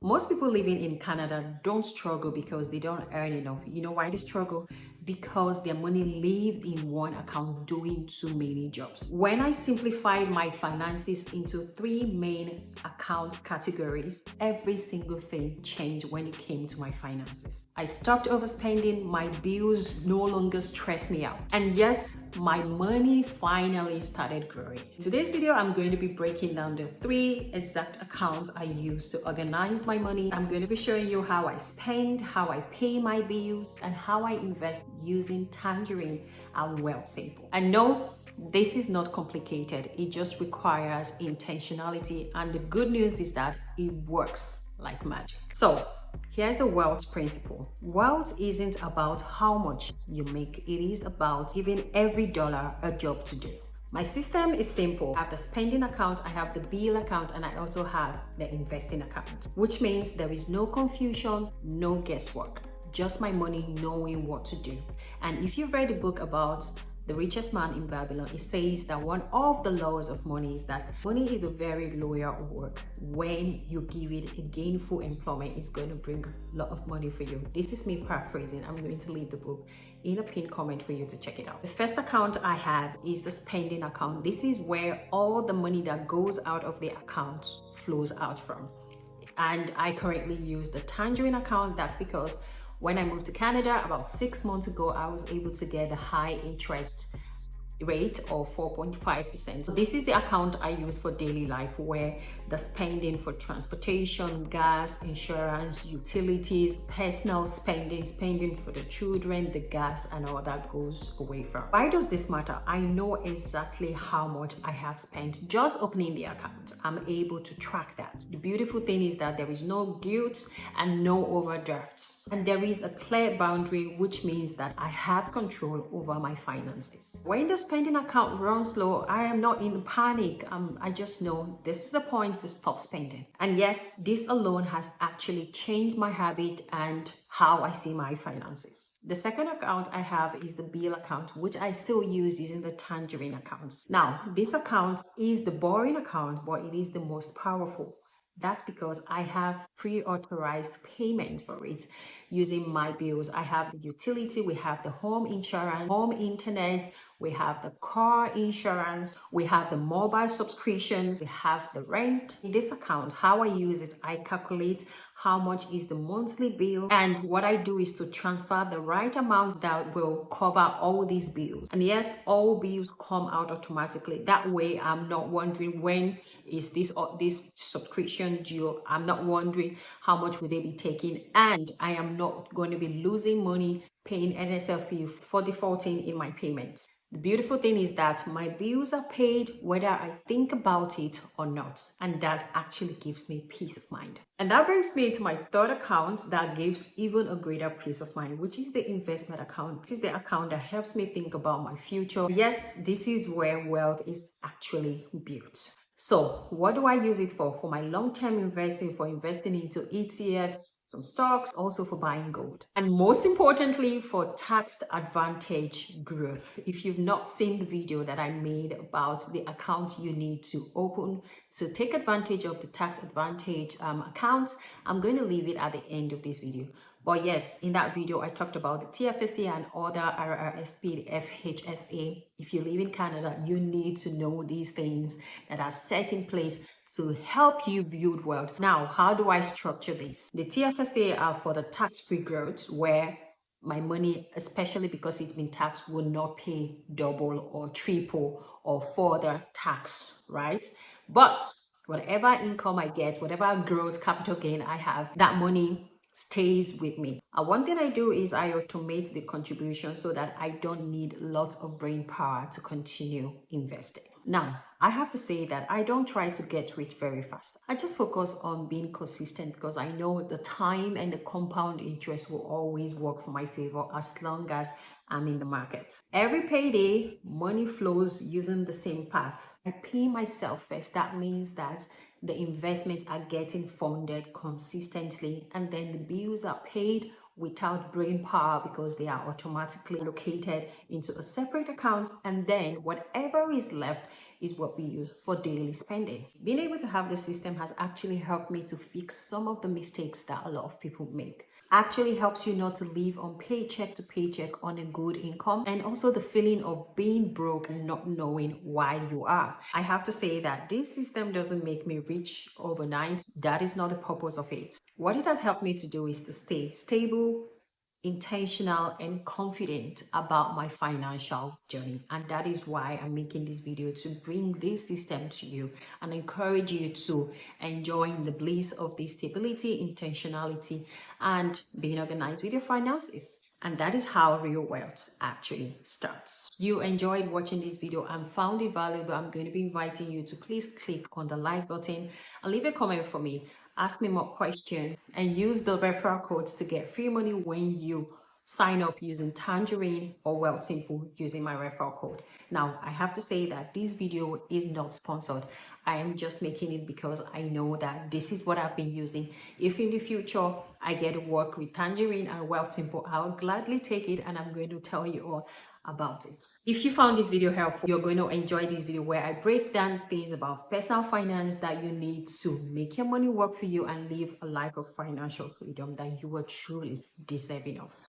Most people living in Canada don't struggle because they don't earn enough. You know why they struggle? Because their money lived in one account doing too many jobs. When I simplified my finances into three main account categories, every single thing changed when it came to my finances. I stopped overspending, my bills no longer stress me out. And yes, my money finally started growing. In today's video, I'm going to be breaking down the three exact accounts I use to organize my money. I'm going to be showing you how I spend, how I pay my bills, and how I invest using Tangerine and Wealth Simple. And no, this is not complicated. It just requires intentionality. And the good news is that it works like magic. So here's the wealth principle. Wealth isn't about how much you make. It is about giving every dollar a job to do. My system is simple. I have the spending account, I have the bill account, and I also have the investing account, which means there is no confusion, no guesswork, just my money knowing what to do. And if you've read the book about The Richest Man in Babylon, it says that one of the laws of money is that money is a very loyal work. When you give it a gainful employment, it's going to bring a lot of money for you. This is me paraphrasing. I'm going to leave the book in a pinned comment for you to check it out. The first account I have is the spending account. This is where all the money that goes out of the account flows out from. And I currently use the Tangerine account. That's because when I moved to Canada about 6 months ago, I was able to get a high interest rate of 4.5%. So this is the account I use for daily life, where the spending for transportation, gas, insurance, utilities, personal spending, spending for the children, the gas, and all that goes away from. Why does this matter? I know exactly how much I have spent just opening the account. I'm able to track that. The beautiful thing is that there is no guilt and no overdrafts. And there is a clear boundary, which means that I have control over my finances. When the spending account runs low, I am not in panic. I just know this is the point to stop spending. And yes, this alone has actually changed my habit and how I see my finances. The second account I have is the bill account, which I still use using the Tangerine accounts. Now, this account is the boring account, but it is the most powerful. That's because I have pre-authorized payment for it using my bills. I have the utility, we have the home insurance, home internet, we have the car insurance, we have the mobile subscriptions, we have the rent. In this account, how I use it, I calculate how much is the monthly bill, and what I do is to transfer the right amount that will cover all these bills. And yes, all bills come out automatically. That way I'm not wondering when is this subscription due. I'm not wondering how much will they be taking, and I am not going to be losing money paying NSL fee for defaulting in my payments. The beautiful thing is that my bills are paid whether I think about it or not, and that actually gives me peace of mind. And that brings me to my third account that gives even a greater peace of mind, which is the investment account. This is the account that helps me think about my future. Yes, this is where wealth is actually built. So what do I use it for? For my long-term investing, for investing into ETFs, some stocks, also for buying gold. And most importantly, for tax advantage growth. If you've not seen the video that I made about the account you need to open to take advantage of the tax advantage accounts, I'm going to leave it at the end of this video. But yes, in that video, I talked about the TFSA and other RRSP, the FHSA. If you live in Canada, you need to know these things that are set in place to help you build wealth. Now, how do I structure this? The TFSA are for the tax-free growth, where my money, especially because it's been taxed, will not pay double or triple or further tax, right? But whatever income I get, whatever growth, capital gain I have, that money stays with me. And one thing I do is I automate the contribution so that I don't need lots of brain power to continue investing. Now, I have to say that I don't try to get rich very fast. I just focus on being consistent because I know the time and the compound interest will always work for my favor as long as I'm in the market. Every payday, money flows using the same path. I pay myself first. That means that the investments are getting funded consistently, and then the bills are paid without brain power because they are automatically allocated into a separate account, and then whatever is left is what we use for daily spending. Being able to have this system has actually helped me to fix some of the mistakes that a lot of people make. Actually helps you not to live on paycheck to paycheck on a good income, and also the feeling of being broke and not knowing why you are. I have to say that this system doesn't make me rich overnight. That is not the purpose of it. What it has helped me to do is to stay stable, intentional, and confident about my financial journey. And that is why I'm making this video, to bring this system to you and encourage you to enjoy the bliss of this stability, intentionality, and being organized with your finances. And that is how real wealth actually starts. You enjoyed watching this video and found it valuable. I'm going to be inviting you to please click on the like button and leave a comment for me. Ask me more questions and use the referral codes to get free money when you sign up using Tangerine or Wealth Simple using my referral code. Now, I have to say that this video is not sponsored. I am just making it because I know that this is what I've been using. If in the future I get to work with Tangerine and Wealth Simple, I'll gladly take it, and I'm going to tell you all about it. If you found this video helpful, you're going to enjoy this video where I break down things about personal finance that you need to make your money work for you and live a life of financial freedom that you are truly deserving of.